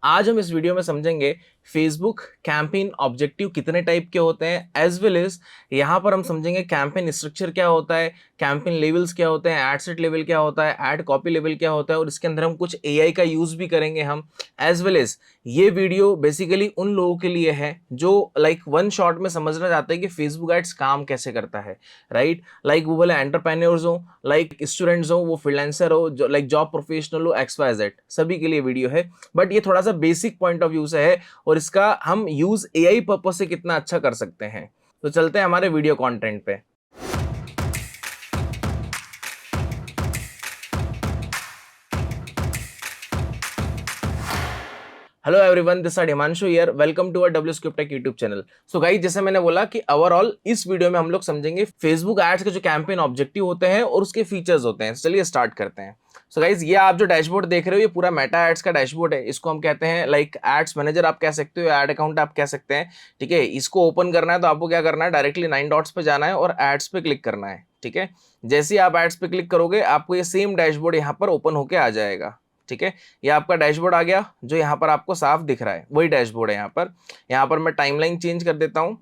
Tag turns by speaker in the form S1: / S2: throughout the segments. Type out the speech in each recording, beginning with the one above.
S1: आज हम इस वीडियो में समझेंगे फेसबुक कैंपेन ऑब्जेक्टिव कितने टाइप के होते हैं, एज वेल एज यहाँ पर हम समझेंगे कैंपेन स्ट्रक्चर क्या होता है, कैंपेन लेवल्स क्या होते हैं, एड सेट लेवल क्या होता है, एड कॉपी लेवल क्या होता है, और इसके अंदर हम कुछ एआई का यूज भी करेंगे हम। एज वेल एज ये वीडियो बेसिकली उन लोगों के लिए है जो लाइक वन शॉट में समझना चाहते हैं कि फेसबुक एड्स काम कैसे करता है, राइट। लाइक वो बोले एंटरप्रेन्योर्स हो, लाइक स्टूडेंट्स हो, वो फ्रीलांसर हो, जो लाइक जॉब प्रोफेशनल हो, एक्स वाई जेड, सभी के लिए वीडियो है। बट ये थोड़ा सा बेसिक पॉइंट ऑफ व्यू से है और इसका हम यूज एआई पर्पज से कितना अच्छा कर सकते हैं। तो चलते हैं हमारे वीडियो कंटेंट पे। Hello everyone, this are Himanshu here, welcome to our W script tech YouTube channel. So guys, जैसे मैंने बोला कि ओवरऑल इस वीडियो में हम लोग समझेंगे फेसबुक एड्स के जो कैंपेन ऑब्जेक्टिव होते हैं और उसके फीचर्स होते हैं। चलिए स्टार्ट करते हैं। सो गाइस, ये आप जो डैशबोर्ड देख रहे हो, ये पूरा मेटा एड्स का डैशबोर्ड है। इसको हम कहते हैं लाइक एड्स मैनेजर आप कह सकते हो, एड अकाउंट आप कह सकते हैं। ठीक है, इसको ओपन करना है तो आपको क्या करना है, डायरेक्टली 9 डॉट्स पे जाना है और एड्स पे क्लिक करना है। ठीक है, जैसे ही आप एड्स पे क्लिक करोगे आपको ये सेम डैशबोर्ड यहाँ पर ओपन होके आ जाएगा। ठीक है, ये आपका डैशबोर्ड आ गया जो यहाँ पर आपको साफ दिख रहा है, वही डैशबोर्ड है। यहाँ पर मैं टाइमलाइन चेंज कर देता हूँ।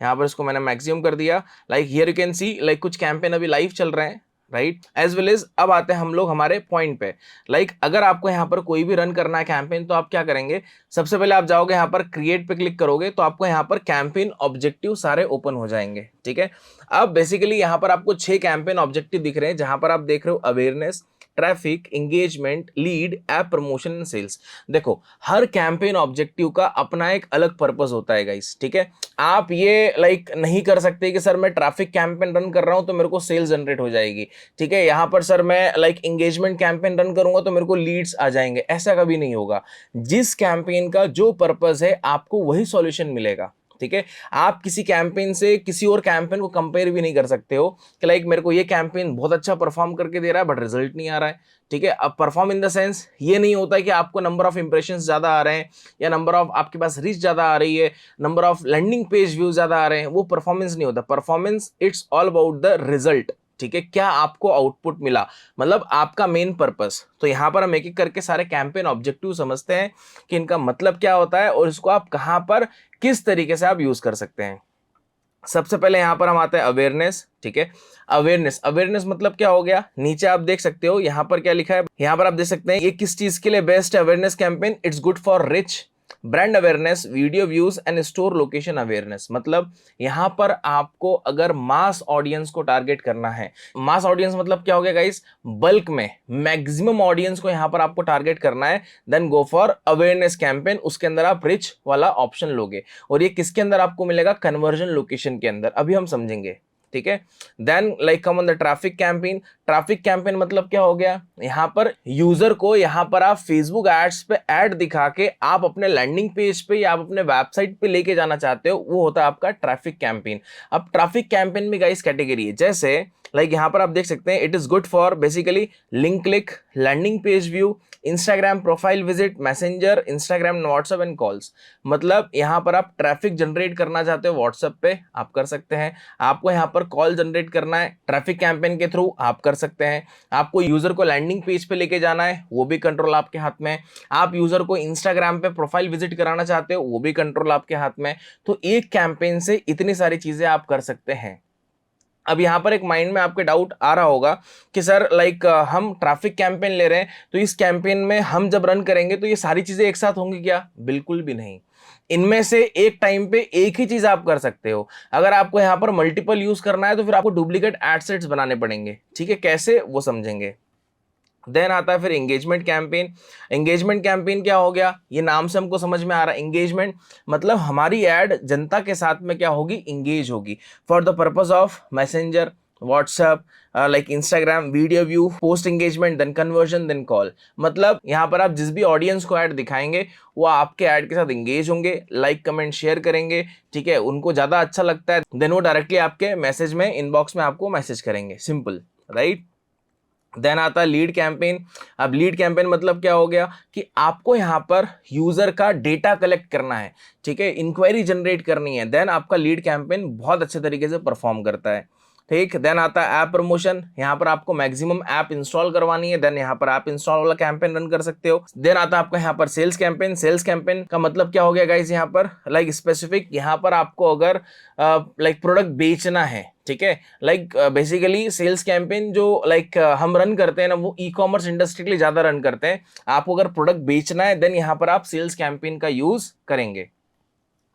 S1: यहाँ पर इसको मैंने मैक्सिमम कर दिया। Like here you can see, like कुछ कैंपेन अभी लाइव चल रहे हैं, राइट। एज वेल एज अब आते हैं हम लोग हमारे पॉइंट पे। लाइक अगर आपको यहाँ पर कोई भी रन करना है कैंपेन, तो आप क्या करेंगे, सबसे पहले आप जाओगे यहाँ पर क्रिएट पे क्लिक करोगे तो आपको यहाँ पर कैंपेन ऑब्जेक्टिव सारे ओपन हो जाएंगे। ठीक है, अब बेसिकली यहाँ पर आपको 6 कैंपेन ऑब्जेक्टिव दिख रहे हैं, जहां पर आप देख रहे हो awareness, traffic, engagement, lead, app promotion and sales. देखो, हर कैंपेन ऑब्जेक्टिव का अपना एक अलग पर्पस होता है गाइस। ठीक है, आप ये लाइक नहीं कर सकते कि सर मैं ट्रैफिक कैंपेन रन कर रहा हूं तो मेरे को सेल्स जनरेट हो जाएगी। ठीक है, यहां पर सर मैं लाइक एंगेजमेंट कैंपेन रन करूंगा तो मेरे को लीड्स आ जाएंगे, ऐसा कभी नहीं होगा। जिस कैंपेन का जो पर्पस है आपको वही सॉल्यूशन मिलेगा। ठीक है, आप किसी कैंपेन से किसी और कैंपेन को कंपेयर भी नहीं कर सकते हो कि लाइक मेरे को ये कैंपेन बहुत अच्छा परफॉर्म करके दे रहा है बट रिजल्ट नहीं आ रहा है। ठीक है, अब परफॉर्म इन द सेंस ये नहीं होता है कि आपको नंबर ऑफ इंप्रेशंस ज्यादा आ रहे हैं या नंबर ऑफ आपके पास रीच ज्यादा आ रही है, number of landing page views ज्यादा आ रहे हैं, वो परफॉर्मेंस नहीं होता। Performance it's all about the result. ठीक है, क्या आपको आउटपुट मिला, मतलब आपका मेन पर्पस। तो यहां पर हम एक एक करके सारे कैंपेन ऑब्जेक्टिव समझते हैं कि इनका मतलब क्या होता है और इसको आप कहां पर किस तरीके से आप यूज कर सकते हैं। सबसे पहले यहां पर हम आते हैं अवेयरनेस। ठीक है, अवेयरनेस, अवेयरनेस मतलब क्या हो गया, नीचे आप देख सकते हो यहां पर क्या लिखा है, यहां पर आप देख सकते हैं ये किस चीज के लिए बेस्ट है। Awareness campaign, it's good for rich brand awareness, video views and store location awareness. मतलब यहां पर आपको अगर मास ऑडियंस को टारगेट करना है, मास ऑडियंस मतलब क्या हो गया गाइस, बल्क में मैक्सिमम ऑडियंस को यहां पर आपको टारगेट करना है, then go for awareness campaign. उसके अंदर आप रिच वाला ऑप्शन लोगे और ये किसके अंदर आपको मिलेगा, कन्वर्जन लोकेशन के अंदर, अभी हम समझेंगे। ठीक है, then like come on the traffic campaign. Traffic campaign मतलब क्या हो गया, यहां पर यूजर को यहां पर आप फेसबुक एड्स पे ऐड दिखा के आप अपने लैंडिंग पेज पे या आप अपने वेबसाइट पे लेके जाना चाहते हो, वो होता है आपका ट्रैफिक कैंपेन। अब ट्रैफिक कैंपेन में गाइस कैटेगरी है, जैसे लाइक यहां पर आप देख सकते हैं, it is good for basically link click, landing page view, Instagram profile visit, messenger, Instagram, WhatsApp and calls. मतलब यहां पर आप ट्रैफिक जनरेट करना चाहते हो व्हाट्सएप पे, आप कर सकते हैं। आपको यहां पर कॉल जनरेट करना है ट्रैफिक कैंपेन के थ्रू, आप कर सकते हैं। आपको यूजर को लैंडिंग पेज पे लेके जाना है, वो भी कंट्रोल आपके हाथ में है। आप यूजर को इंस्टाग्राम पे प्रोफाइल विजिट कराना चाहते हो, वो भी कंट्रोल आपके हाथ में है। तो एक कैंपेन से इतनी सारी चीजें आप कर सकते हैं। अब यहां पर एक माइंड में आपके डाउट आ रहा होगा कि सर लाइक हम ट्रैफिक कैंपेन ले रहे हैं तो इस कैंपेन में हम जब रन करेंगे तो ये सारी चीजें एक साथ होंगी क्या, बिल्कुल भी नहीं। इनमें से एक टाइम पे एक ही चीज आप कर सकते हो। अगर आपको यहां पर मल्टीपल यूज करना है तो फिर आपको डुप्लीकेट एडसेट्स बनाने पड़ेंगे। ठीक है, कैसे वो समझेंगे। देन आता है फिर एंगेजमेंट कैंपेन। एंगेजमेंट कैंपेन क्या हो गया, ये नाम से हमको समझ में आ रहा है, एंगेजमेंट मतलब हमारी एड जनता के साथ में क्या होगी, इंगेज होगी, for the purpose of messenger, WhatsApp, like Instagram, video view, post engagement, then conversion, then call. मतलब यहां पर आप जिस भी ऑडियंस को ऐड दिखाएंगे वो आपके ऐड के साथ इंगेज होंगे, लाइक कमेंट शेयर करेंगे। ठीक है, उनको ज्यादा अच्छा लगता है देन वो डायरेक्टली आपके मैसेज में, इनबॉक्स में आपको मैसेज करेंगे, सिंपल, राइट। देन आता है लीड कैंपेन। अब लीड कैंपेन मतलब क्या हो गया कि आपको यहां पर यूजर का डेटा कलेक्ट करना है। ठीक है, इंक्वायरी जनरेट करनी है, देन आपका लीड कैंपेन बहुत अच्छे तरीके से परफॉर्म करता है। ठीक। देन आता है ऐप प्रमोशन, यहाँ पर आपको मैक्सिमम ऐप इंस्टॉल करवानी है, देन यहाँ पर ऐप इंस्टॉल वाला कैंपेन रन कर सकते हो। देन आता है आपका यहाँ पर सेल्स कैंपेन। सेल्स कैंपेन का मतलब क्या हो गया गाइस, यहाँ पर लाइक स्पेसिफिक, यहाँ पर आपको अगर लाइक प्रोडक्ट बेचना है, ठीक है, लाइक बेसिकली सेल्स कैंपेन जो लाइक हम रन करते हैं ना, वो ई कॉमर्स इंडस्ट्री के लिए ज्यादा रन करते हैं। आपको अगर प्रोडक्ट बेचना है देन यहाँ पर आप सेल्स कैंपेन का यूज करेंगे,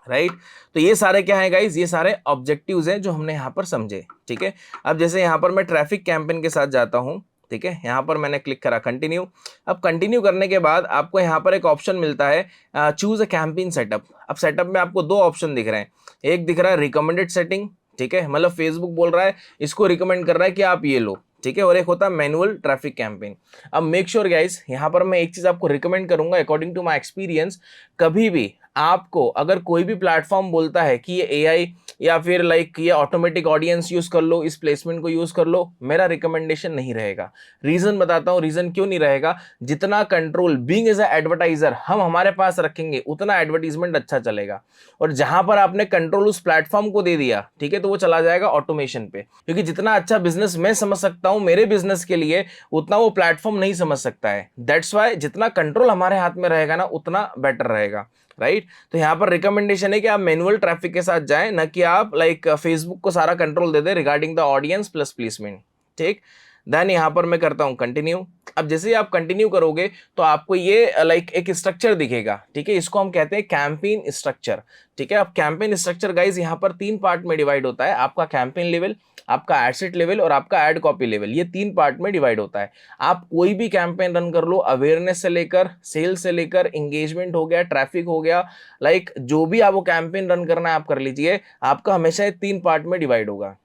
S1: राइट। तो ये सारे क्या है गाइज, ये सारे ऑब्जेक्टिव्स हैं जो हमने यहाँ पर समझे, ठीक है। अब जैसे यहाँ पर मैं ट्रैफिक कैंपेन के साथ जाता हूँ, ठीक है, यहाँ पर मैंने क्लिक करा कंटिन्यू। अब कंटिन्यू करने के बाद आपको यहाँ पर एक ऑप्शन मिलता है चूज अ कैंपेन सेटअप। अब सेटअप में आपको दो ऑप्शन दिख रहे हैं, एक दिख रहा है रिकमेंडेड सेटिंग, ठीक है, मतलब फेसबुक बोल रहा है, इसको रिकमेंड कर रहा है कि आप ये लो, ठीक है, और एक होता है मैनुअल ट्रैफिक कैंपेन। अब मेक श्योर गाइस, यहाँ पर मैं एक चीज आपको रिकमेंड करूंगा अकॉर्डिंग टू माय एक्सपीरियंस, कभी भी आपको अगर कोई भी प्लेटफॉर्म बोलता है कि ये एआई या फिर लाइक ये ऑटोमेटिक ऑडियंस यूज कर लो, इस प्लेसमेंट को यूज कर लो, मेरा रिकमेंडेशन नहीं रहेगा। रीजन बताता हूँ, रीजन क्यों नहीं रहेगा। जितना control being as a advertiser हम हमारे पास रखेंगे, उतना एडवर्टीजमेंट अच्छा चलेगा। और जहां पर आपने कंट्रोल उस प्लेटफॉर्म को दे दिया, ठीक है, तो वो चला जाएगा ऑटोमेशन पे, क्योंकि जितना अच्छा बिजनेस मैं समझ सकता हूं मेरे बिजनेस के लिए, उतना वो प्लेटफॉर्म नहीं समझ सकता है। दैट्स वाई जितना कंट्रोल हमारे हाथ में रहेगा ना, उतना बेटर रहेगा, राइट। तो यहाँ पर रिकमेंडेशन है कि आप मैनुअल ट्रैफिक के साथ जाएं, न कि आप लाइक फेसबुक को सारा control they they regarding the audience plus placement, ठीक। देन यहाँ पर मैं करता हूँ कंटिन्यू। अब जैसे ही आप कंटिन्यू करोगे तो आपको ये लाइक एक स्ट्रक्चर दिखेगा, ठीक है, इसको हम कहते हैं कैंपेन स्ट्रक्चर, ठीक है। अब कैंपेन स्ट्रक्चर गाइज यहाँ पर 3 पार्ट में डिवाइड होता है, आपका कैंपेन लेवल, आपका एडसेट लेवल और आपका एड कॉपी लेवल, ये 3 पार्ट में डिवाइड होता है। आप कोई भी कैंपेन रन कर लो, अवेयरनेस से लेकर सेल्स से लेकर एंगेजमेंट हो गया, ट्रैफिक हो गया, लाइक जो भी आपको कैंपेन रन करना है आप कर लीजिए, आपका हमेशा ये 3 पार्ट में डिवाइड होगा,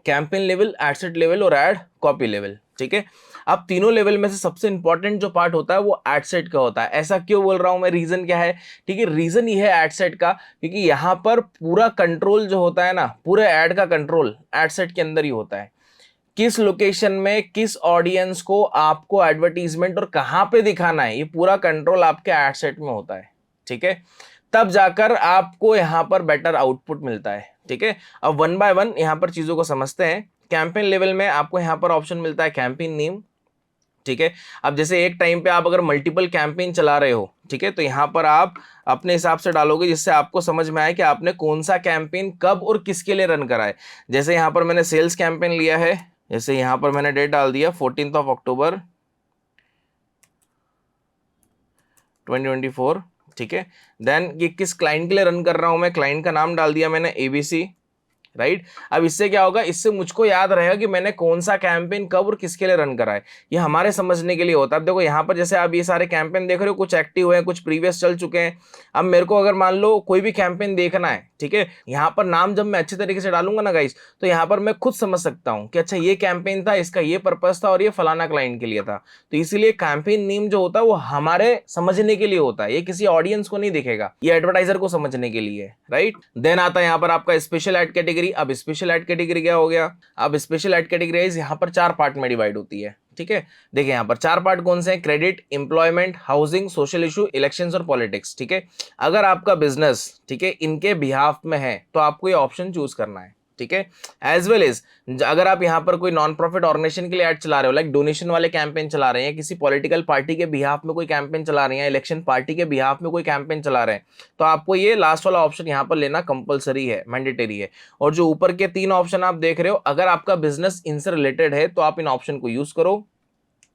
S1: कैंपेन लेवल, एडसेट लेवल और एड कॉपी लेवल, ठीक है। अब तीनों लेवल में से सबसे इंपॉर्टेंट जो पार्ट होता है वो एडसेट का होता है। ऐसा क्यों बोल रहा हूं मैं, रीजन क्या है, ठीक है, रीजन ये है एडसेट का, क्योंकि यहां पर पूरा कंट्रोल जो होता है ना, पूरे एड का कंट्रोल एडसेट के अंदर ही होता है। किस लोकेशन में किस ऑडियंस को आपको एडवर्टीजमेंट और कहां पे दिखाना है, ये पूरा कंट्रोल आपके एडसेट में होता है, ठीक है। तब जाकर आपको यहां पर बेटर आउटपुट मिलता है, ठीक है। अब वन बाय वन यहां पर चीजों को समझते हैं। कैंपेन लेवल में आपको यहां पर ऑप्शन मिलता है कैंपेन नेम, ठीक है। अब जैसे एक टाइम पे आप अगर मल्टीपल कैंपेन चला रहे हो, ठीक है, तो यहां पर आप अपने हिसाब से डालोगे जिससे आपको समझ में आए कि आपने कौन सा कैंपेन कब और किसके लिए रन करा है। जैसे यहां पर मैंने सेल्स कैंपेन लिया है, जैसे यहां पर मैंने डेट डाल दिया 14 अक्टूबर 2024, ठीक है। देन ये किस क्लाइंट के लिए रन कर रहा हूं मैं, क्लाइंट का नाम डाल दिया मैंने एबीसी, राइट। अब इससे क्या होगा, इससे मुझको याद रहेगा कि मैंने कौन सा कैंपेन कब और किसके लिए रन करा है, ये हमारे समझने के लिए होता है। अब देखो यहाँ पर जैसे आप ये सारे कैंपेन देख रहे हो, कुछ एक्टिव हैं, कुछ प्रीवियस चल चुके हैं। अब मेरे को अगर मान लो कोई भी कैंपेन देखना है, ठीक है, यहाँ पर नाम जब मैं अच्छे तरीके से डालूंगा ना गाइस, तो यहाँ पर मैं खुद समझ सकता हूँ कि अच्छा ये कैंपेन था, इसका ये पर्पस था और ये फलाना क्लाइंट के लिए था। तो इसीलिए कैंपेन नेम जो होता है वो हमारे समझने के लिए होता है, ये किसी ऑडियंस को नहीं दिखेगा, ये एडवर्टाइजर को समझने के लिए, राइट। देन आता है यहाँ पर आपका स्पेशल एड कैटेगरी। अब स्पेशल एड कैटेगरी क्या हो गया, अब स्पेशल एड कैटेगरी यहाँ पर 4 पार्ट में डिवाइड होती है, ठीक है। देखिए यहाँ पर 4 पार्ट कौन से हैं, credit, employment, housing, social issue, elections और पॉलिटिक्स, ठीक है। अगर आपका बिजनेस, ठीक है, इनके बिहाफ में है तो आपको ये ऑप्शन चूज करना है, ठीक है। एज वेल एज अगर आप यहाँ पर कोई नॉन प्रॉफिट ऑर्गेनाइजेशन के लिए ऐड चला रहे हो, लाइक डोनेशन वाले कैंपेन चला रहे हैं, किसी पॉलिटिकल पार्टी के बिहाफ में कोई कैंपेन चला रहे हैं, इलेक्शन पार्टी के बिहाफ में कोई कैंपेन चला रहे हैं, तो आपको ये लास्ट वाला ऑप्शन यहाँ पर लेना कंपलसरी है, मैंडेटरी है। और जो ऊपर के 3 ऑप्शन आप देख रहे हो, अगर आपका बिजनेस इनसे रिलेटेड है तो आप इन ऑप्शन को यूज करो,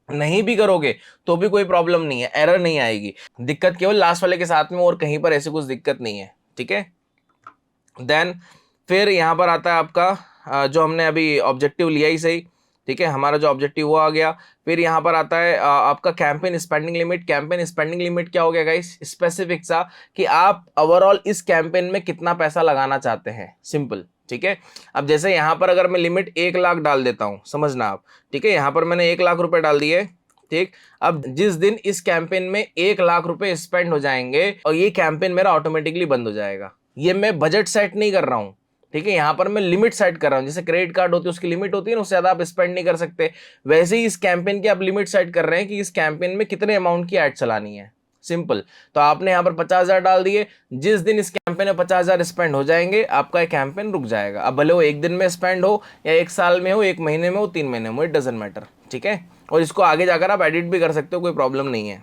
S1: नहीं भी करोगे तो भी कोई प्रॉब्लम नहीं है, एरर नहीं आएगी। दिक्कत केवल लास्ट वाले के साथ में, और कहीं पर ऐसी कुछ दिक्कत नहीं है, ठीक है। देन फिर यहाँ पर आता है आपका जो हमने अभी ऑब्जेक्टिव लिया ही सही, ठीक है, हमारा जो ऑब्जेक्टिव वो आ गया। फिर यहाँ पर आता है आपका campaign spending limit. Campaign spending limit क्या हो गया गाइस, स्पेसिफिक सा कि आप ओवरऑल इस कैंपेन में कितना पैसा लगाना चाहते हैं, सिंपल, ठीक है। अब जैसे यहाँ पर अगर मैं लिमिट 1 लाख डाल देता हूँ, समझना आप, ठीक है, यहाँ पर मैंने 1 लाख रुपए डाल दिए, ठीक। अब जिस दिन इस कैंपेन में 1 लाख रुपए स्पेंड हो जाएंगे और ये कैंपेन मेरा ऑटोमेटिकली बंद हो जाएगा। ये मैं बजट सेट नहीं कर रहा हूँ, ठीक है, यहाँ पर मैं लिमिट सेट कर रहा हूँ। जैसे क्रेडिट कार्ड होती है उसकी लिमिट होती है ना, उससे ज्यादा आप स्पेंड नहीं कर सकते, वैसे ही इस कैंपेन की आप लिमिट सेट कर रहे हैं कि इस कैंपेन में कितने अमाउंट की एड चलानी है, सिंपल। तो आपने यहाँ पर 50,000 डाल दिए, जिस दिन इस कैंपेन में 50,000 स्पेंड हो जाएंगे आपका ये कैंपेन रुक जाएगा। अब भले वो एक दिन में स्पेंड हो या एक साल में हो, एक महीने में हो, 3 महीने में हो, इट डजेंट मैटर, ठीक है। और इसको आगे जाकर आप एडिट भी कर सकते हो, कोई प्रॉब्लम नहीं है,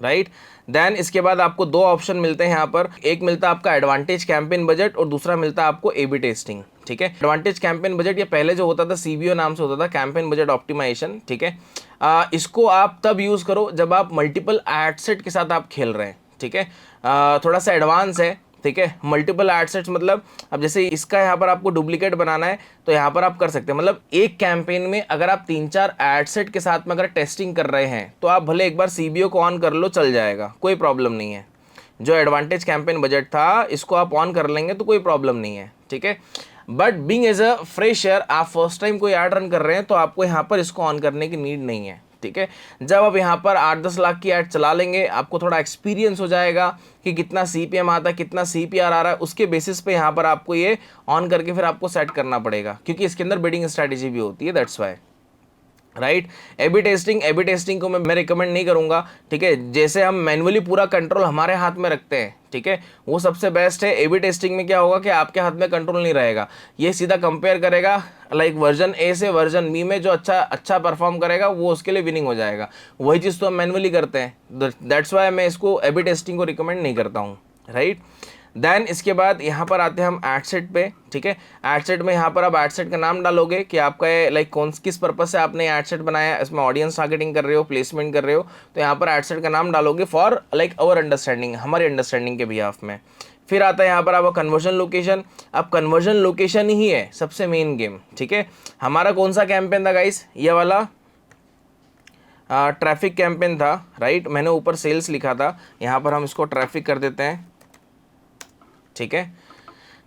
S1: राइट। देन इसके बाद आपको दो ऑप्शन मिलते हैं यहाँ पर, एक मिलता है आपका एडवांटेज कैंपेन बजट और दूसरा मिलता है आपको ए/बी टेस्टिंग, ठीक है। एडवांटेज कैंपेन बजट ये पहले जो होता था CBO नाम से होता था, कैंपेन बजट ऑप्टिमाइजेशन, ठीक है। इसको आप तब यूज़ करो जब आप मल्टीपल एड सेट के साथ आप खेल रहे हैं, ठीक है। थोड़ा सा एडवांस है, ठीक है। मल्टीपल एड सेट्स मतलब अब जैसे इसका यहाँ पर आपको डुप्लीकेट बनाना है तो यहाँ पर आप कर सकते हैं, मतलब एक कैंपेन में अगर आप 3-4 एड सेट के साथ में अगर टेस्टिंग कर रहे हैं तो आप भले एक बार CBO को ऑन कर लो, चल जाएगा, कोई प्रॉब्लम नहीं है। जो एडवांटेज कैंपेन बजट था इसको आप ऑन कर लेंगे तो कोई प्रॉब्लम नहीं है, ठीक है। But being as a fresher, आप फर्स्ट टाइम कोई ऐड रन कर रहे हैं तो आपको यहाँ पर इसको ऑन करने की नीड नहीं है, ठीक है। जब आप यहाँ पर 8-10 लाख की ऐड चला लेंगे, आपको थोड़ा एक्सपीरियंस हो जाएगा कि कितना CPM आता है, कितना CPR आ रहा है, उसके बेसिस पे यहाँ पर आपको ये ऑन करके फिर आपको सेट करना पड़ेगा, क्योंकि इसके अंदर बिडिंग स्ट्रैटेजी भी होती है, दैट्स वाई, राइट। ए/बी टेस्टिंग को मैं रिकमेंड नहीं करूंगा, ठीक है। जैसे हम मैनुअली पूरा कंट्रोल हमारे हाथ में रखते हैं, ठीक है, वो सबसे बेस्ट है। ए/बी टेस्टिंग में क्या होगा कि आपके हाथ में कंट्रोल नहीं रहेगा, ये सीधा कंपेयर करेगा लाइक वर्जन A से वर्जन B में जो अच्छा परफॉर्म करेगा वो उसके लिए विनिंग हो जाएगा। वही चीज़ तो हम मैनुअली करते हैं, दैट्स वाई मैं इसको ए/बी टेस्टिंग को रिकमेंड नहीं करता हूँ, राइट। देन इसके बाद यहाँ पर आते हैं हम एड सेट पे, ठीक है। एड सेट में यहाँ पर आप एड सेट का नाम डालोगे कि आपका लाइक किस पर्पज से आपने एड सेट बनाया, इसमें ऑडियंस टारगेटिंग कर रहे हो, प्लेसमेंट कर रहे हो, तो यहाँ पर एड सेट का नाम डालोगे फॉर लाइक अवर अंडरस्टैंडिंग, हमारी अंडरस्टैंडिंग के बिहाफ में। फिर आता है यहाँ पर आपका कन्वर्जन लोकेशन। अब कन्वर्जन लोकेशन ही है सबसे मेन गेम, ठीक है। हमारा कौन सा कैंपेन था गाइस, ये वाला ट्रैफिक कैंपेन था, राइट। मैंने ऊपर सेल्स लिखा था, यहाँ पर हम इसको ट्रैफिक कर देते हैं, ठीक है।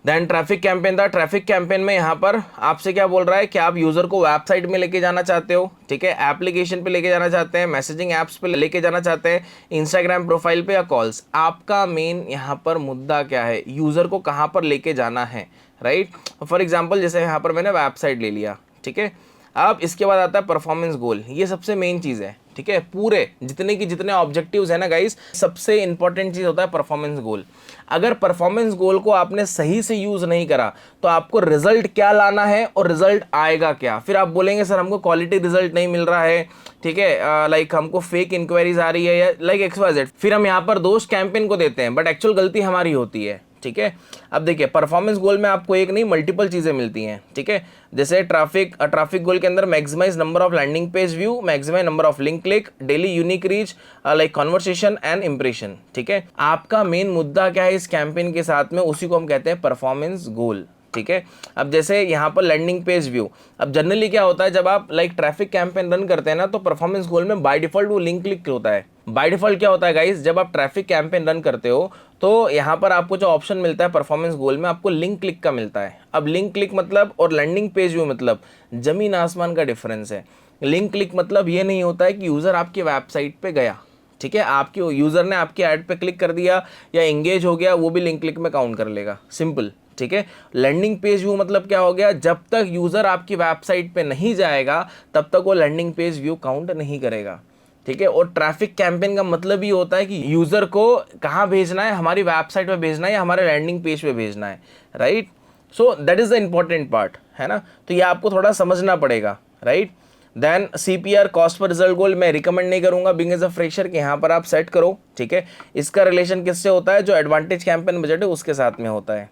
S1: देन ट्रैफिक कैंपेन था। ट्रैफिक कैंपेन में यहाँ पर आपसे क्या बोल रहा है कि आप यूज़र को वेबसाइट में लेके जाना चाहते हो, ठीक है, एप्लीकेशन पे लेके जाना चाहते हैं, मैसेजिंग ऐप्स पे लेके जाना चाहते हैं, इंस्टाग्राम प्रोफाइल पे या कॉल्स। आपका मेन यहाँ पर मुद्दा क्या है, यूज़र को कहाँ पर लेके जाना है, राइट। फॉर एग्जाम्पल जैसे यहाँ पर मैंने वेबसाइट ले लिया, ठीक है। अब इसके बाद आता है परफॉर्मेंस गोल, ये सबसे मेन चीज़ है, ठीक है। पूरे जितने ऑब्जेक्टिव्स हैं ना गाइस, सबसे इंपॉर्टेंट चीज़ होता है परफॉर्मेंस गोल। अगर परफॉर्मेंस गोल को आपने सही से यूज़ नहीं करा तो आपको रिजल्ट क्या लाना है और रिजल्ट आएगा क्या, फिर आप बोलेंगे सर हमको क्वालिटी रिजल्ट नहीं मिल रहा है, ठीक है, लाइक हमको फेक इंक्वायरीज आ रही है या लाइक XYZ। फिर हम यहाँ पर दोष कैंपेन को देते हैं, बट एक्चुअल गलती हमारी होती है, ठीक है। अब देखिए परफॉर्मेंस गोल में आपको एक नहीं मल्टीपल चीज़ें मिलती हैं, ठीक है। जैसे ट्रैफिक गोल के अंदर maximize number of landing page view, maximize number of link click, daily unique reach, like conversation and impression, ठीक है। आपका मेन मुद्दा क्या है इस कैंपेन के साथ में, उसी को हम कहते हैं परफॉर्मेंस गोल, ठीक है। अब जैसे यहाँ पर लैंडिंग पेज व्यू, अब जनरली क्या होता है जब आप लाइक ट्रैफिक कैंपेन रन करते हैं ना तो परफॉर्मेंस गोल में बाय डिफॉल्ट वो लिंक क्लिक होता है। बाय डिफॉल्ट क्या होता है गाइस, जब आप ट्रैफिक कैंपेन रन करते हो तो यहाँ पर आपको जो ऑप्शन मिलता है परफॉर्मेंस गोल में, आपको लिंक क्लिक का मिलता है। अब लिंक क्लिक मतलब और लैंडिंग पेज व्यू मतलब जमीन आसमान का डिफरेंस है। लिंक क्लिक मतलब ये नहीं होता है कि यूज़र आपकी वेबसाइट पे गया, ठीक है, आपके यूज़र ने आपकी ऐड पे क्लिक कर दिया या एंगेज हो गया, वो भी लिंक क्लिक में काउंट कर लेगा, सिंपल, ठीक है। लैंडिंग पेज व्यू मतलब क्या हो गया, जब तक यूज़र आपकी वेबसाइट पे नहीं जाएगा तब तक वो लैंडिंग पेज व्यू काउंट नहीं करेगा, ठीक है। और ट्रैफिक कैंपेन का मतलब ये होता है कि यूज़र को कहाँ भेजना है, हमारी वेबसाइट पे भेजना है या हमारे लैंडिंग पेज पे भेजना है, right. So that is the important part, है ना। तो ये आपको थोड़ा समझना पड़ेगा, राइट। देन CPR कॉस्ट पर रिजल्ट गोल मैं रिकमेंड नहीं करूंगा बिंग एज अ फ्रेशर कि यहाँ पर आप सेट करो, ठीक है। इसका रिलेशन किससे होता है, जो एडवांटेज कैंपेन बजट है उसके साथ में होता है,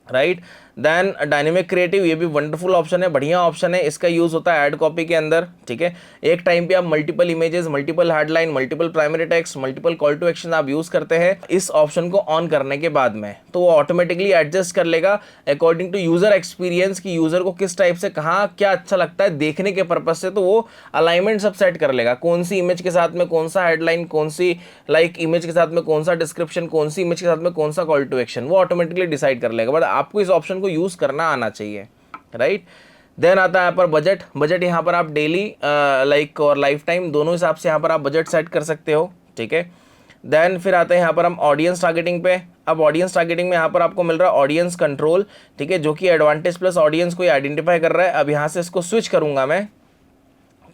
S1: राइट। देन डायनेमिक क्रिएटिव, ये भी वंडरफुल ऑप्शन है, बढ़िया ऑप्शन है। इसका यूज़ होता है ऐड कॉपी के अंदर, ठीक है। एक टाइम पे आप multiple images, multiple headline, multiple primary text, multiple call to action आप यूज़ करते हैं इस ऑप्शन को ऑन करने के बाद में, तो वो ऑटोमेटिकली एडजस्ट कर लेगा अकॉर्डिंग टू यूज़र एक्सपीरियंस कि यूज़र को किस टाइप से कहाँ क्या अच्छा लगता है देखने के पर्पज से, तो वो अलाइनमेंट सब सेट कर लेगा, कौन सी इमेज के साथ में कौन सा हेडलाइन, कौन सी लाइक इमेज के साथ में कौन सा डिस्क्रिप्शन, कौन सी इमेज के साथ में कौन सा कॉल टू एक्शन, वो ऑटोमेटिकली डिसाइड कर लेगा। बट आपको इस ऑप्शन को यूज़ करना आना चाहिए, राइट। देन आता है यहाँ पर बजट यहाँ पर आप डेली लाइक और लाइफ टाइम दोनों हिसाब से यहाँ पर आप बजट सेट कर सकते हो, ठीक है। देन फिर आते हैं यहाँ पर हम ऑडियंस टारगेटिंग पे। अब ऑडियंस टारगेटिंग में यहाँ पर आपको मिल रहा है ऑडियंस कंट्रोल, ठीक है, जो कि एडवांटेज प्लस ऑडियंस को आइडेंटिफाई कर रहा है। अब यहाँ से इसको स्विच करूंगा मैं,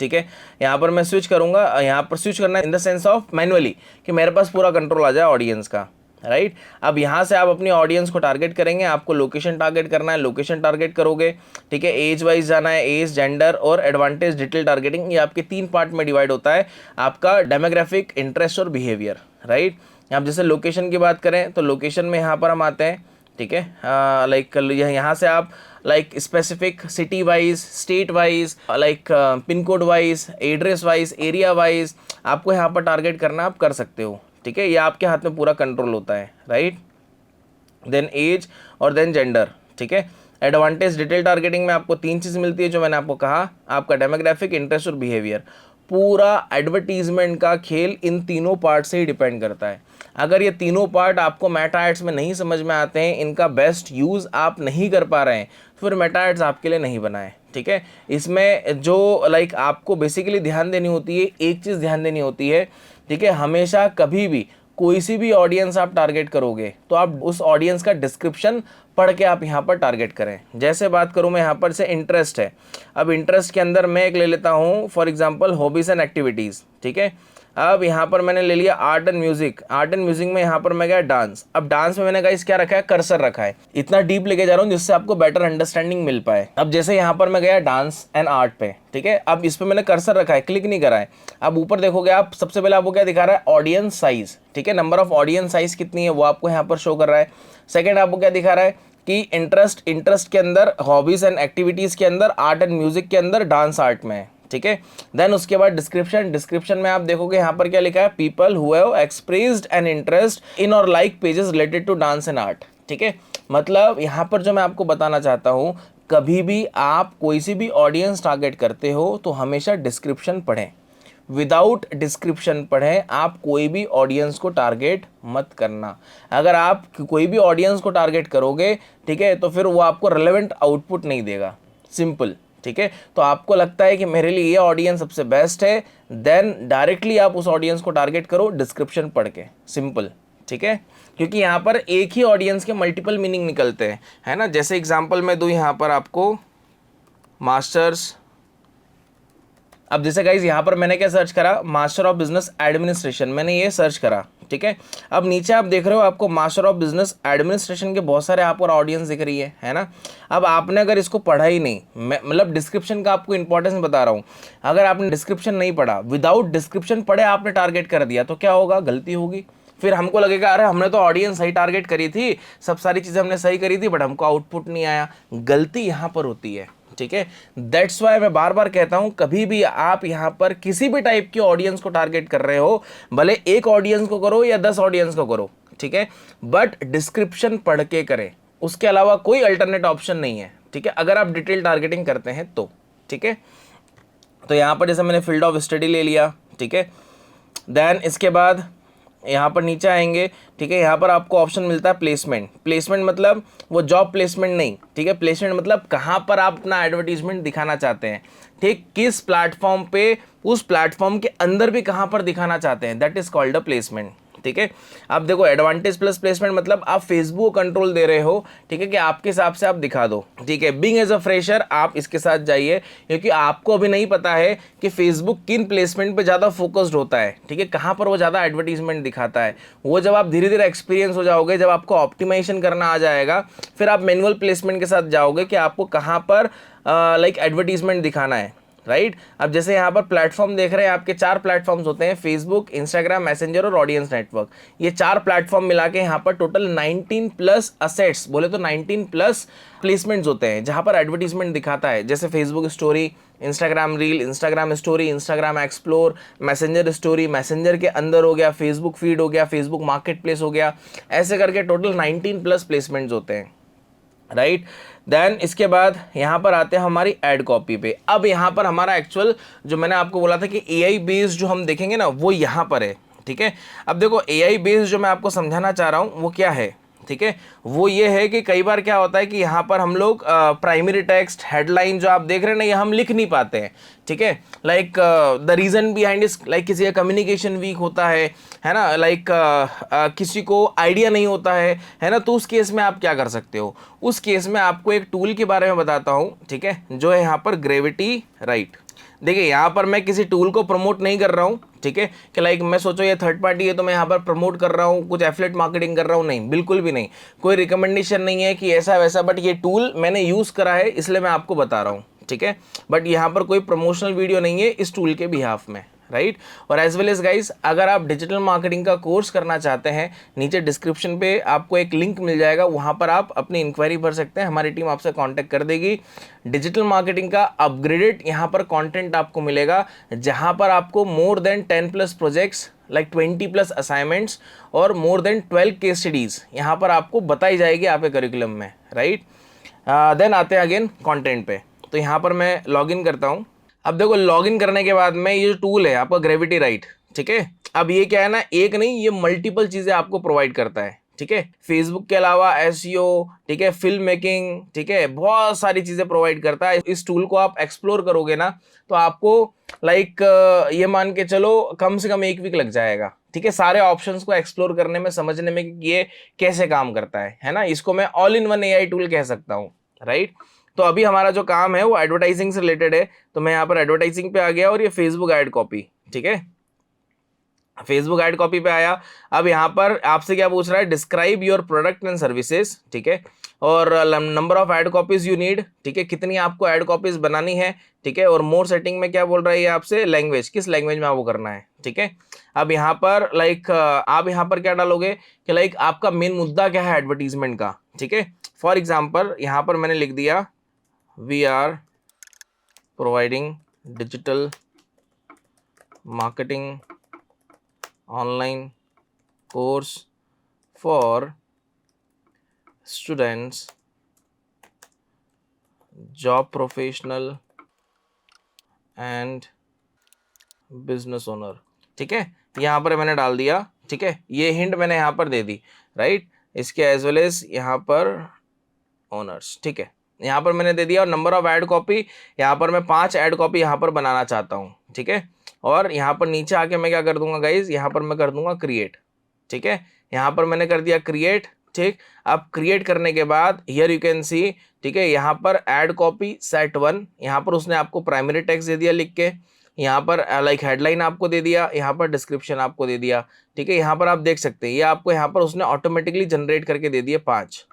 S1: ठीक है। यहाँ पर मैं स्विच करूंगा, यहाँ पर स्विच करना in the sense of manually, कि मेरे पास पूरा कंट्रोल आ जाए ऑडियंस का, राइट। अब यहाँ से आप अपनी ऑडियंस को टारगेट करेंगे, आपको लोकेशन टारगेट करना है, लोकेशन टारगेट करोगे, ठीक है। एज वाइज जाना है, एज, जेंडर और एडवांटेज डिटेल टारगेटिंग, ये आपके 3 पार्ट में डिवाइड होता है, आपका डेमोग्राफिक, इंटरेस्ट और बिहेवियर, राइट। अब जैसे लोकेशन की बात करें तो लोकेशन में यहाँ पर हम आते हैं, ठीक है। लाइक यहाँ से आप like specific city wise, state wise, like pin code wise, address wise, area wise आपको यहाँ पर टारगेट करना आप कर सकते हो, ठीक है। ये आपके हाथ में पूरा कंट्रोल होता है, राइट। देन एज और देन जेंडर, ठीक है। एडवांटेज डिटेल टारगेटिंग में आपको 3 चीज़ मिलती है जो मैंने आपको कहा, आपका डेमोग्राफिक, इंटरेस्ट और बिहेवियर। पूरा एडवर्टीजमेंट का खेल इन तीनों पार्ट से ही डिपेंड करता है। अगर ये तीनों पार्ट आपको मेटा एड्स में नहीं समझ में आते हैं, इनका बेस्ट यूज़ आप नहीं कर पा रहे हैं, तो फिर मेटा एड्स आपके लिए नहीं बनाए, ठीक है। इसमें जो लाइक आपको बेसिकली ध्यान देनी होती है, एक चीज़ ध्यान देनी होती है, ठीक है। हमेशा कभी भी कोई सी भी ऑडियंस आप टारगेट करोगे तो आप उस ऑडियंस का डिस्क्रिप्शन पढ़ के आप यहाँ पर टारगेट करें। जैसे बात करूँ मैं यहाँ पर से इंटरेस्ट है, अब इंटरेस्ट के अंदर मैं एक ले लेता हूँ for example hobbies and activities, ठीक है। अब यहाँ पर मैंने ले लिया art and music, art and music में यहाँ पर मैं गया डांस। अब डांस में मैंने गाइस क्या रखा है, कर्सर रखा है। इतना डीप लेके जा रहा हूँ जिससे आपको बेटर अंडरस्टैंडिंग मिल पाए। अब जैसे यहाँ पर मैं गया डांस एंड आर्ट पे, ठीक है। अब इस पे मैंने कर्सर रखा है, क्लिक नहीं करा है। अब ऊपर देखोगे आप, सबसे पहले आपको क्या दिखा रहा है, ऑडियंस साइज, ठीक है। नंबर ऑफ ऑडियंस साइज कितनी है वो आपको यहाँ पर शो कर रहा है। सेकेंड आपको क्या दिखा रहा है कि इंटरेस्ट के अंदर, हॉबीज एंड एक्टिविटीज के अंदर, आर्ट एंड म्यूजिक के अंदर, डांस आर्ट में, ठीक है। देन उसके बाद डिस्क्रिप्शन में आप देखोगे यहाँ पर क्या लिखा है, people who have expressed an interest in और like pages related to dance and art, ठीक है। मतलब यहाँ पर जो मैं आपको बताना चाहता हूँ, कभी भी आप कोई सी भी ऑडियंस टारगेट करते हो तो हमेशा डिस्क्रिप्शन पढ़ें। विदाउट डिस्क्रिप्शन पढ़ें आप कोई भी ऑडियंस को टारगेट मत करना। अगर आप कोई भी ऑडियंस को टारगेट करोगे, ठीक है, तो फिर वो आपको रेलेवेंट आउटपुट नहीं देगा, सिंपल, ठीक है। तो आपको लगता है कि मेरे लिए ये ऑडियंस सबसे बेस्ट है, देन डायरेक्टली आप उस ऑडियंस को टारगेट करो डिस्क्रिप्शन पढ़ के, सिंपल, ठीक है। क्योंकि यहाँ पर एक ही ऑडियंस के मल्टीपल मीनिंग निकलते हैं, है ना। जैसे एग्जांपल मैं दूँ यहाँ पर आपको, मास्टर्स। अब जैसे गाइज यहाँ पर मैंने क्या सर्च करा, मास्टर ऑफ बिजनेस एडमिनिस्ट्रेशन, मैंने ये सर्च करा, ठीक है। अब नीचे आप देख रहे हो आपको मास्टर ऑफ बिजनेस एडमिनिस्ट्रेशन के बहुत सारे आपको ऑडियंस दिख रही है ना। अब आपने अगर इसको पढ़ा ही नहीं, मतलब डिस्क्रिप्शन का आपको इंपॉर्टेंस बता रहा हूँ, अगर आपने डिस्क्रिप्शन नहीं पढ़ा, विदाउट डिस्क्रिप्शन पढ़े आपने टारगेट कर दिया तो क्या होगा, गलती होगी। फिर हमको लगेगा अरे हमने तो ऑडियंस सही टारगेट करी थी, सब सारी चीज़ें हमने सही करी थी, बट हमको आउटपुट नहीं आया। गलती यहाँ पर होती है, ठीक है। दैट्स वाई मैं बार बार कहता हूं, कभी भी आप यहां पर किसी भी टाइप की ऑडियंस को टारगेट कर रहे हो, भले एक ऑडियंस को करो या 10 ऑडियंस को करो, ठीक है, बट डिस्क्रिप्शन पढ़ के करें, उसके अलावा कोई अल्टरनेट ऑप्शन नहीं है, ठीक है। अगर आप डिटेल टारगेटिंग करते हैं तो, ठीक है। तो यहां पर जैसे मैंने फील्ड ऑफ स्टडी ले लिया, ठीक है। देन इसके बाद यहाँ पर नीचे आएंगे, ठीक है। यहाँ पर आपको ऑप्शन मिलता है प्लेसमेंट। प्लेसमेंट मतलब वो जॉब प्लेसमेंट नहीं, ठीक है। प्लेसमेंट मतलब कहाँ पर आप अपना एडवर्टीजमेंट दिखाना चाहते हैं, ठीक, किस प्लेटफॉर्म पे, उस प्लेटफॉर्म के अंदर भी कहाँ पर दिखाना चाहते हैं, that is called a placement, ठीक है। अब देखो एडवांटेज प्लस प्लेसमेंट मतलब आप फेसबुक को कंट्रोल दे रहे हो, ठीक है, कि आपके हिसाब से आप दिखा दो, ठीक है। बीइंग एज अ फ्रेशर आप इसके साथ जाइए, क्योंकि आपको अभी नहीं पता है कि फेसबुक किन प्लेसमेंट पे ज़्यादा फोकस्ड होता है, ठीक है, कहाँ पर वो ज़्यादा एडवर्टीजमेंट दिखाता है। वो जब आप धीरे धीरे एक्सपीरियंस हो जाओगे, जब आपको ऑप्टिमाइजेशन करना आ जाएगा, फिर आप मैनुअल प्लेसमेंट के साथ जाओगे कि आपको कहाँ पर लाइक एडवर्टीजमेंट दिखाना है, राइट। अब जैसे यहाँ पर प्लेटफॉर्म देख रहे हैं, आपके 4 प्लेटफॉर्म्स होते हैं, फेसबुक, इंस्टाग्राम, मैसेंजर और ऑडियंस नेटवर्क। ये 4 प्लेटफॉर्म मिला के यहाँ पर टोटल 19 प्लस असेट्स, बोले तो 19 प्लस प्लेसमेंट्स होते हैं जहाँ पर एडवर्टीजमेंट दिखाता है। जैसे Facebook story, Instagram reel, Instagram story, Instagram explore, messenger story, messenger के अंदर हो गया, फेसबुक फीड हो गया, फेसबुक मार्केट प्लेस हो गया, ऐसे करके टोटल 19 प्लस प्लेसमेंट्स होते हैं, राइट। देन इसके बाद यहाँ पर आते हैं हमारी एड कॉपी पे। अब यहाँ पर हमारा एक्चुअल जो मैंने आपको बोला था कि एआई बेस्ड जो हम देखेंगे ना, वो यहाँ पर है, ठीक है। अब देखो एआई बेस्ड जो मैं आपको समझाना चाह रहा हूँ वो क्या है, ठीक है, वो ये है कि कई बार क्या होता है कि यहाँ पर हम लोग प्राइमरी टेक्स्ट, हेडलाइन जो आप देख रहे हैं ना, ये हम लिख नहीं पाते हैं, ठीक है। लाइक द रीज़न बिहाइंड इस, लाइक किसी का कम्युनिकेशन वीक होता है ना, लाइक किसी को आइडिया नहीं होता है ना। तो उस केस में आप क्या कर सकते हो, उस केस में आपको एक टूल के बारे में बताता हूँ, ठीक है, जो है यहाँ पर ग्रेविटी राइट। देखिए यहाँ पर मैं किसी टूल को प्रमोट नहीं कर रहा हूँ, ठीक है, कि लाइक मैं सोचो ये थर्ड पार्टी है तो मैं यहाँ पर प्रमोट कर रहा हूँ, कुछ एफिलिएट मार्केटिंग कर रहा हूँ, नहीं, बिल्कुल भी नहीं। कोई रिकमेंडेशन नहीं है कि ऐसा वैसा, बट ये टूल मैंने यूज़ करा है इसलिए मैं आपको बता रहा हूँ, ठीक है। बट यहाँ पर कोई प्रमोशनल वीडियो नहीं है इस टूल के बिहाफ में, राइट। और एज वेल एज गाइस, अगर आप डिजिटल मार्केटिंग का कोर्स करना चाहते हैं, नीचे डिस्क्रिप्शन पे आपको एक लिंक मिल जाएगा, वहाँ पर आप अपनी इंक्वायरी भर सकते हैं, हमारी टीम आपसे कांटेक्ट कर देगी। डिजिटल मार्केटिंग का अपग्रेडेड यहाँ पर कंटेंट आपको मिलेगा, जहाँ पर आपको more than 10+ projects, like 20+ assignments और मोर देन 12 केस स्टडीज़ यहाँ पर आपको बताई जाएगी आपके करिकुलम में, राइट। देन आते हैं अगेन कंटेंट पे। तो यहाँ पर मैं लॉगिन करता हूँ। अब देखो लॉगिन करने के बाद में ये जो टूल है आपका ग्रेविटी राइट, ठीक है, अब ये क्या है ना, एक नहीं, ये मल्टीपल चीज़ें आपको प्रोवाइड करता है, ठीक है। फेसबुक के अलावा एसईओ, ठीक है, फिल्म मेकिंग, ठीक है, बहुत सारी चीज़ें प्रोवाइड करता है। इस टूल को आप एक्सप्लोर करोगे ना तो आपको लाइक ये मान के चलो कम से कम 1 वीक लग जाएगा, ठीक है, सारे ऑप्शंस को एक्सप्लोर करने में, समझने में कि ये कैसे काम करता है ना। इसको मैं all in one AI tool कह सकता हूँ, राइट। तो अभी हमारा जो काम है वो एडवर्टाइजिंग से रिलेटेड है, तो मैं यहाँ पर एडवर्टाइजिंग पे आ गया और ये फेसबुक ऐड कॉपी, ठीक है, फेसबुक ऐड कॉपी पे आया। अब यहाँ पर आपसे क्या पूछ रहा है, describe your product and services, ठीक है, और number of add copies you need, ठीक है, कितनी आपको ऐड कॉपीज बनानी है, ठीक है, और मोर सेटिंग में क्या बोल रहा है ये आपसे, लैंग्वेज, किस लैंग्वेज में आपको करना है, ठीक है। अब यहाँ पर लाइक आप यहाँ पर क्या डालोगे कि लाइक आपका मेन मुद्दा क्या है एडवर्टीजमेंट का, ठीक है। फॉर एग्जाम्पल यहाँ पर मैंने लिख दिया we are providing digital marketing online course for students, job professional and business owner, ठीक है, यहाँ पर मैंने डाल दिया, ठीक है, ये हिंट मैंने यहाँ पर दे दी, राइट। इसके एज वेल एज यहाँ पर ओनर्स, ठीक है, यहाँ पर मैंने दे दिया। और नंबर ऑफ ऐड कॉपी, यहाँ पर मैं 5 ऐड कॉपी यहाँ पर बनाना चाहता हूँ, ठीक है। और यहाँ पर नीचे आके मैं क्या कर दूंगा गाइज, यहाँ पर मैं कर दूंगा क्रिएट, ठीक है, यहाँ पर मैंने कर दिया क्रिएट, ठीक। अब क्रिएट करने के बाद हियर यू कैन सी, ठीक है, यहाँ पर ऐड कॉपी सेट 1, यहाँ पर उसने आपको प्राइमरी टेक्स्ट दे दिया लिख के, यहाँ पर लाइक हेडलाइन आपको दे दिया, यहाँ पर डिस्क्रिप्शन आपको दे दिया, ठीक है। यहाँ पर आप देख सकते हैं ये आपको यहाँ पर उसने ऑटोमेटिकली जनरेट करके दे दिए 5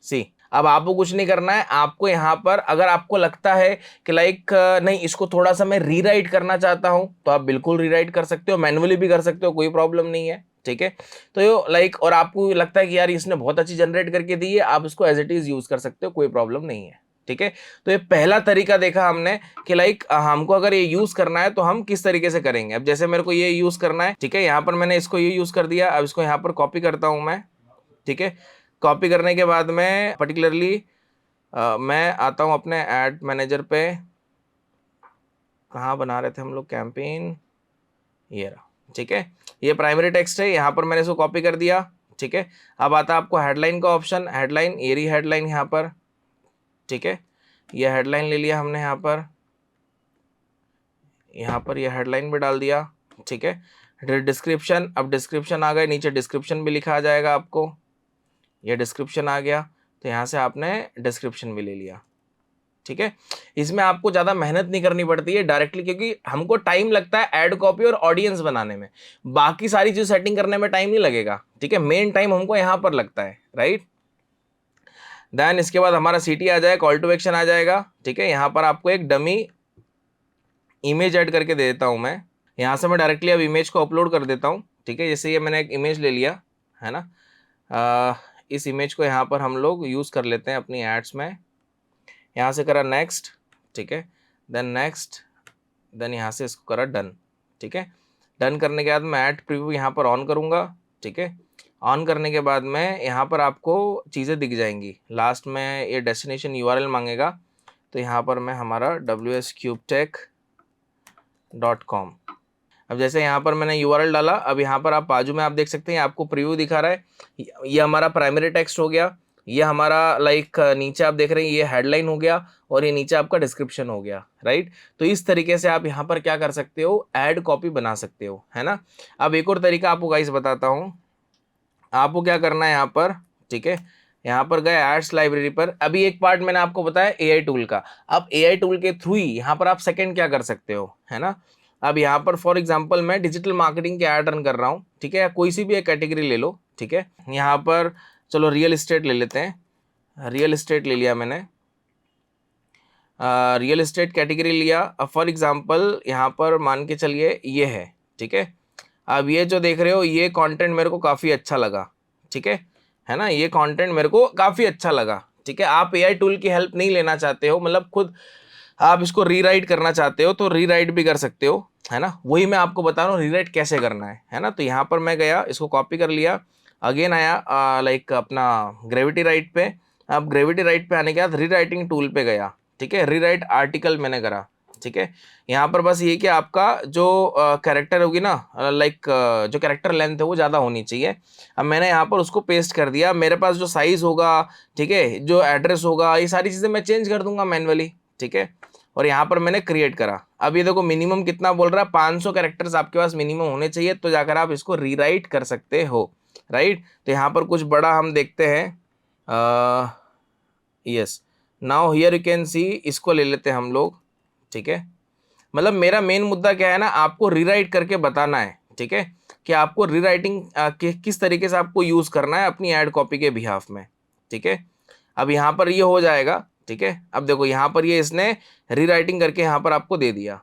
S1: सी। अब आपको कुछ नहीं करना है, आपको यहाँ पर अगर आपको लगता है कि लाइक नहीं इसको थोड़ा सा मैं रीराइट करना चाहता हूँ तो आप बिल्कुल रीराइट कर सकते हो, मैन्युअली भी कर सकते हो, कोई प्रॉब्लम नहीं है, ठीक है। तो लाइक और आपको लगता है कि यार इसने बहुत अच्छी जनरेट करके दी है, आप इसको एज इट इज यूज कर सकते हो, कोई प्रॉब्लम नहीं है, ठीक है। तो ये पहला तरीका देखा हमने कि लाइक हमको अगर ये यूज करना है तो हम किस तरीके से करेंगे। अब जैसे मेरे को ये यूज करना है, ठीक है, यहाँ पर मैंने इसको ये यूज कर दिया, अब इसको यहाँ पर कॉपी करता हूँ मैं, ठीक है। कॉपी करने के बाद में पर्टिकुलरली मैं आता हूँ अपने एड मैनेजर पे, कहाँ बना रहे थे हम लोग कैंपेन, ये रहा, ठीक है, ये प्राइमरी टेक्स्ट है, यहाँ पर मैंने इसको कॉपी कर दिया, ठीक है। अब आता है आपको हेडलाइन का ऑप्शन, हेडलाइन, ये रही हेडलाइन यहाँ पर, ठीक है, ये हेडलाइन ले लिया हमने यहाँ पर ये हेडलाइन भी डाल दिया, ठीक है। डिस्क्रिप्शन, अब डिस्क्रिप्शन आ गए, नीचे डिस्क्रिप्शन भी लिखा आ जाएगा आपको, ये डिस्क्रिप्शन आ गया, तो यहाँ से आपने डिस्क्रिप्शन भी ले लिया, ठीक है। इसमें आपको ज़्यादा मेहनत नहीं करनी पड़ती है डायरेक्टली, क्योंकि हमको टाइम लगता है ऐड कॉपी और ऑडियंस बनाने में, बाकी सारी चीज़ सेटिंग करने में टाइम नहीं लगेगा, ठीक है, मेन टाइम हमको यहाँ पर लगता है, राइट। देन इसके बाद हमारा सीटी आ जाएगा, कॉल टू एक्शन आ जाएगा, ठीक है। यहाँ पर आपको एक डमी इमेज ऐड करके दे देता हूँ मैं, यहाँ से मैं डायरेक्टली अब इमेज को अपलोड कर देता हूँ, ठीक है। जैसे ये मैंने एक इमेज ले लिया है ना, इस इमेज को यहाँ पर हम लोग यूज़ कर लेते हैं अपनी एड्स में, यहाँ से करा नेक्स्ट, ठीक है, देन नेक्स्ट, देन यहाँ से इसको करा डन, ठीक है। डन करने के बाद मैं ऐड प्रीव्यू यहाँ पर ऑन करूँगा, ठीक है। ऑन करने के बाद में यहाँ पर आपको चीज़ें दिख जाएंगी, लास्ट में ये डेस्टिनेशन यूआरएल मांगेगा, तो यहाँ पर मैं हमारा wscubetech.com, अब जैसे यहाँ पर मैंने यूआरएल डाला, अब यहाँ पर आप बाजू में आप देख सकते हैं आपको प्रीव्यू दिखा रहा है, ये हमारा प्राइमरी टेक्स्ट हो गया, ये हमारा लाइक नीचे आप देख रहे हैं ये हेडलाइन हो गया, और ये नीचे आपका डिस्क्रिप्शन हो गया, राइट। तो इस तरीके से आप यहाँ पर क्या कर सकते हो, ऐड कॉपी बना सकते हो, है ना। अब एक और तरीका आपको गाइस बताता हूँ, आपको क्या करना है यहाँ पर, ठीक है, यहाँ पर गए एड्स लाइब्रेरी पर। अभी एक पार्ट मैंने आपको बताया एआई टूल का। अब एआई टूल के थ्रू ही यहाँ पर आप सेकंड क्या कर सकते हो, है ना। अब यहाँ पर फॉर एग्जांपल मैं डिजिटल मार्केटिंग के ऐड रन कर रहा हूँ, ठीक है, या कोई सी भी एक कैटेगरी ले लो, ठीक है। यहाँ पर चलो रियल एस्टेट ले लेते हैं, रियल एस्टेट ले लिया मैंने, रियल एस्टेट कैटेगरी लिया। अब फॉर एग्जांपल यहाँ पर मान के चलिए ये है, ठीक है। अब ये जो देख रहे हो ये कंटेंट मेरे को काफ़ी अच्छा लगा, ठीक है ना, ये कंटेंट मेरे को काफ़ी अच्छा लगा, ठीक है। आप एआई टूल की हेल्प नहीं लेना चाहते हो, मतलब खुद आप इसको रीराइट करना चाहते हो तो रीराइट भी कर सकते हो, है ना। वही मैं आपको बता रहा हूँ रीराइट कैसे करना है ना। तो यहाँ पर मैं गया, इसको कॉपी कर लिया, अगेन आया लाइक अपना ग्रेविटी राइट पे। अब ग्रेविटी राइट पे आने के बाद रीराइटिंग टूल पे गया, ठीक है, रीराइट आर्टिकल मैंने करा, ठीक है। यहाँ पर बस ये कि आपका जो कैरेक्टर होगी ना, लाइक जो कैरेक्टर लेंथ है वो ज़्यादा होनी चाहिए। अब मैंने यहाँ पर उसको पेस्ट कर दिया, मेरे पास जो साइज़ होगा, ठीक है, जो एड्रेस होगा, ये सारी चीज़ें मैं चेंज कर दूंगा मैन्युअली, ठीक है। और यहाँ पर मैंने क्रिएट करा। अब ये देखो मिनिमम कितना बोल रहा है, 500 कैरेक्टर्स आपके पास मिनिमम होने चाहिए, तो जाकर आप इसको रीराइट कर सकते हो, राइट। तो यहाँ पर कुछ बड़ा हम देखते हैं, yes, now here you can see, इसको ले लेते हैं हम लोग, ठीक है। मतलब मेरा मेन मुद्दा क्या है ना, आपको रीराइट करके बताना है, ठीक है, कि आपको रीराइटिंग किस तरीके से आपको यूज़ करना है अपनी ऐड कॉपी के बिहाफ में, ठीक है। अब यहाँ पर ये हो जाएगा, ठीक है। अब देखो यहाँ पर ये इसने रीराइटिंग करके यहाँ पर आपको दे दिया,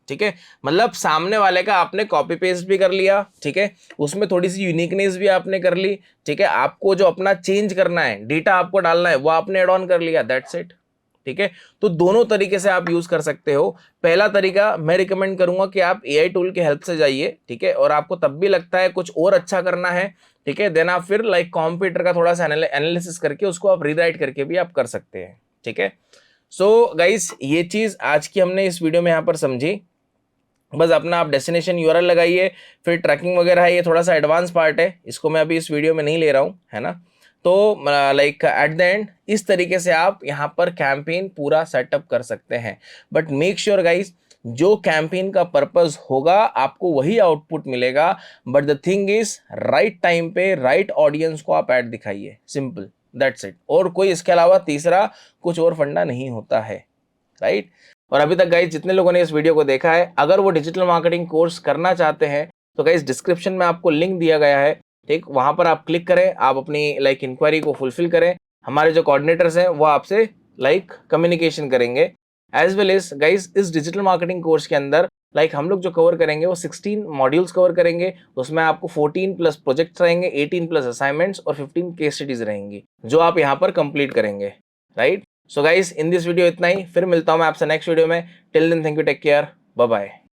S1: ठीक है। मतलब सामने वाले का आपने कॉपी पेस्ट भी कर लिया, ठीक है, उसमें थोड़ी सी यूनिकनेस भी आपने कर ली, ठीक है। आपको जो अपना चेंज करना है, डेटा आपको डालना है, वो आपने एड ऑन कर लिया, दैट्स इट, ठीक है। तो दोनों तरीके से आप यूज कर सकते हो। पहला तरीका मैं रिकमेंड करूंगा कि आप एआई टूल की हेल्प से जाइए, ठीक है, और आपको तब भी लगता है कुछ और अच्छा करना है, ठीक है, देन आप फिर लाइक कंप्यूटर का थोड़ा सा एनालिसिस करके उसको आप रीराइट करके भी आप कर सकते हैं, ठीक है। सो गाइस ये चीज आज की हमने इस वीडियो में यहाँ पर समझी। बस अपना आप डेस्टिनेशन यूआरएल लगाइए, फिर ट्रैकिंग वगैरह है, ये थोड़ा सा एडवांस पार्ट है, इसको मैं अभी इस वीडियो में नहीं ले रहा हूँ, है ना। तो लाइक एट द एंड इस तरीके से आप यहाँ पर कैंपेन पूरा सेटअप कर सकते हैं। बट मेक श्योर गाइस, जो कैंपेन का पर्पस होगा आपको वही आउटपुट मिलेगा। But the thing is right time पे राइट ऑडियंस को आप ऐड दिखाइए, सिंपल, दैट्स इट। और कोई इसके अलावा तीसरा कुछ और फंडा नहीं होता है, राइट। और अभी तक गाइज जितने लोगों ने इस वीडियो को देखा है, अगर वो डिजिटल मार्केटिंग कोर्स करना चाहते हैं तो गाइज डिस्क्रिप्शन में आपको लिंक दिया गया है, ठीक, वहां पर आप क्लिक करें, आप अपनी लाइक इंक्वायरी को फुलफिल करें। हमारे जो कोऑर्डिनेटर्स हैं वो आपसे लाइक कम्युनिकेशन करेंगे। एज वेल एज गाइज इस डिजिटल मार्केटिंग कोर्स के अंदर लाइक हम लोग जो कवर करेंगे वो 16 मॉड्यूल्स कवर करेंगे। उसमें आपको 14 प्लस प्रोजेक्ट्स रहेंगे, 18 प्लस असाइनमेंट्स और 15 केस स्टडीज रहेंगी जो आप यहाँ पर कंप्लीट करेंगे, right. So guys in this video इतना ही, फिर मिलता हूं मैं आपसे नेक्स्ट वीडियो में। Till then thank you, take care, bye bye.